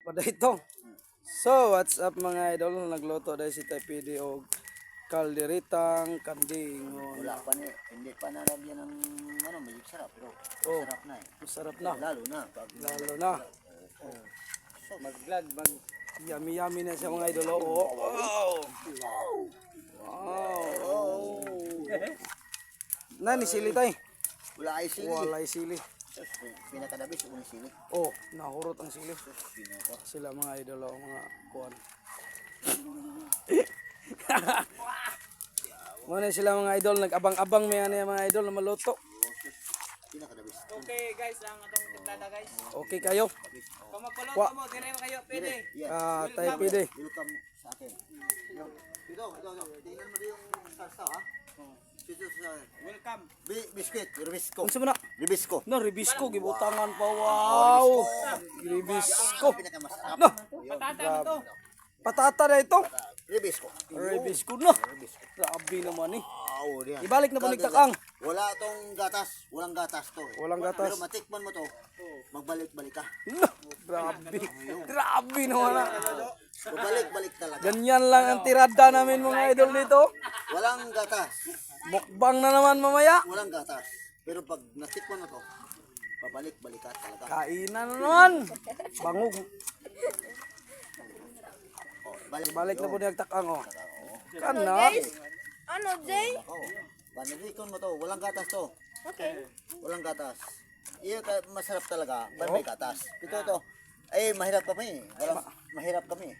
Padaytong. So, what's up mga idol? Nagluto dahil si Tepidi o kalderitang kanding. Wala pa ni, hindi pa nalagyan ng magic sarap, pero Oh, sarap na eh. masarap na. Lalo na pag Lalo na. so mag-vlog, Yummy na siya mga idol. Oh, wow! Wow! Nani sili tay? wala ay sili. Walay sili. Sus, pinakadabis kung sili. Oh, nahurot ang sili. Sus, pinaka. Sila mga idol o mga kuwan. Muna sila mga idol, nag-abang-abang may ano yung mga idol na maluto. Pinakadabis. Okay guys, ang atong timplada guys. Okay kayo? Kung magkulot Wa- mo, dire kayo, pwede. Ah, tayo pwede. Welcome sa akin. Ito. Tingnan mo yung sarsa ha. Ito sa Welcome. biscuit, ribisco. Kung saan na? Ribisco. No, ribisco, gibutangan pa. Wow! Ribisco. Pinakamasarap. No, Patata mo to. patata na ito. Ribisco. Ribisco na. Ribisco. Grabe naman eh. Wow, diyan. Ibalik na paligtakang. Wala tong gatas, walang gatas to. Walang gatas. Pero matikman mo to, magbalik-balik ka. No, grabe. Grabe naman ah. Magbalik-balik talaga. Ganyan lang ang tirada namin mga idol dito. Walang gatas, Mukbang na naman mamaya. walang gatas. Pero pag natikman mo to, babalik-balik ka talaga. Kainan na naman. Bangog. Oh, balik. Balik na po niyagtakang oh. Kana. Ano, Jay? Oh, banadikon mo to, walang gatas to. Okay. Walang gatas. Iyo masarap talaga, pag may gatas. Ito. Ay, mahirap kami. Mahirap kami.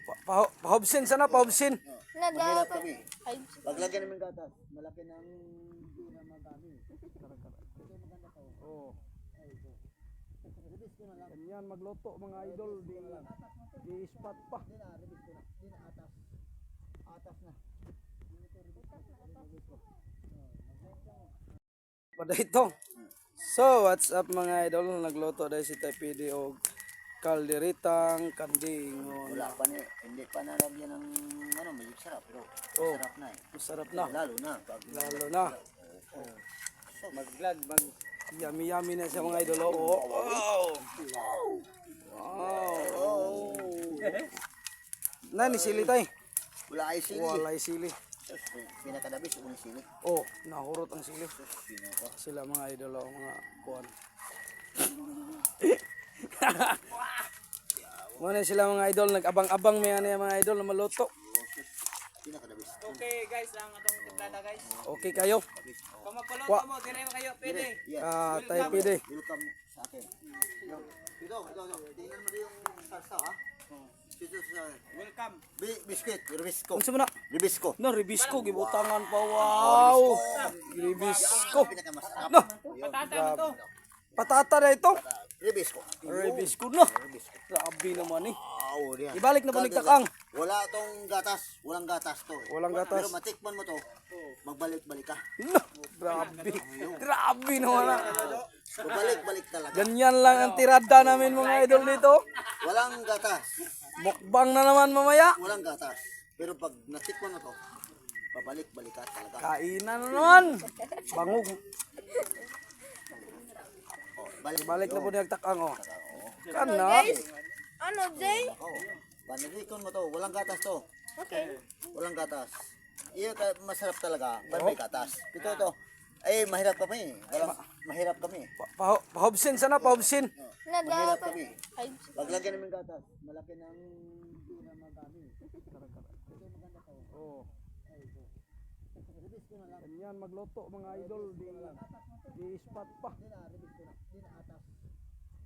Pahobsin sana, pahobsin. Mahirap kami. Ay, Paglagyan namin gatas, malaki ng pinamagami. Oh. Ganyan magluto mga idol. Di spot pa. Atas na. Padaytong. So, what's up mga idol? Nagluto dahil si Tepidi o kalderitang kanding. Wala pa ni, hindi pa nalagyan ng magic sarap, pero Oh. sarap na eh. Masarap na. Lalo na pag Lalo na. so mag-vlog, Yummy na siya mga idol. Oh, wow! Wow! Nani sili tay? wala ay sili. Walay sili. Sus, pinakadabis kung sili. Oh, nahurot ang sili. Sus, pinaka. Sila mga idol o mga kuwan. Muna sila mga idol, nag-abang-abang may ano yung mga idol na maluto. Pinakadabis. Okay guys, ang atong timplada guys. Okay kayo? Kung magkulot Wa- mo, dire kayo, pwede. Ah, tayo pwede. Welcome sa akin. Ito. Tingnan mo yung sarsa ha. Ito sa Welcome. biscuit, ribisco. Kung saan na? Ribisco. No, ribisco, gibutangan pa. Wow! Ribisco. Pinakamasarap. No, Patata mo to. patata na ito. Ribisco. Ribisco na. Ribisco. Grabe naman eh. Wow, diyan. Ibalik na paligtakang. Wala tong gatas, walang gatas to. Walang gatas. Pero matikman mo to, magbalik-balik ka. No, grabe. Grabe naman ah. Magbalik-balik talaga. Ganyan lang ang tirada namin mga idol dito. Walang gatas, Mukbang na naman mamaya. walang gatas. Pero pag natikman mo to, babalik-balik ka talaga. Kainan na naman. Bangog. Oh, Balik na po niyagtakang oh. Kana. ano, Jay? Oh, banadikon mo to, walang gatas to. Okay. Walang gatas. Iyo masarap talaga, pag may gatas. Ito. Ay, mahirap kami. Mahirap kami. Pahobsin sana, pahobsin. Mahirap kami. Ay, Paglagyan namin gatas, malaki ng pinamagami. Oh. Ganyan magluto mga idol. Di spot pa.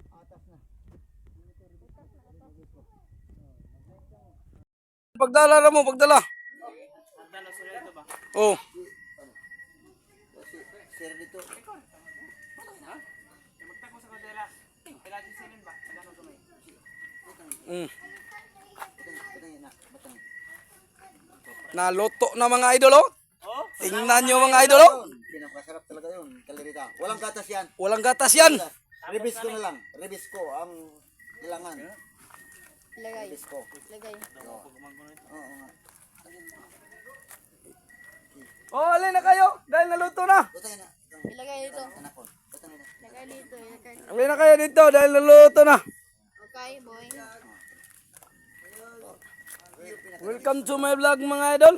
Atas na. Pagdala na mo, pagdala. Magdala sila ito ba? Oh. Sir dito. Ha? Magtako sa kadela. Kailangan sinin ba? Magano to may. Batang. Naluto na mga idol oh. Oh? Tingnan nyo mga idol oh. Pinakasarap talaga yun, kalderita. Walang gatas yan. Walang gatas yan. Ribisco na lang. Ribisco ang kailangan. lagay. Ribisco. Lagay. Oo nga. Oh, alin na kayo dahil naluto na. Butang na. Ilagay dito. Anak ko. Butang na. Lagay dito. Ilagay. Alin na kayo dito dahil naluto na. Okay, boy. Welcome to my vlog mga idol.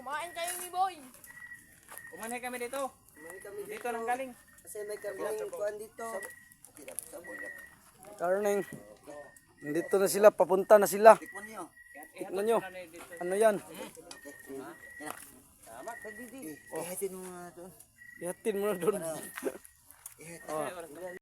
Kumain kayo ni Boy. Kumanay kami dito. Dito lang galing. Karning. Nandito na sila, papunta na sila. Tikman niyo. Tignan nyo. Ano yan? Ihatin mo nga doon. Ihatin mo na doon. Ihatin.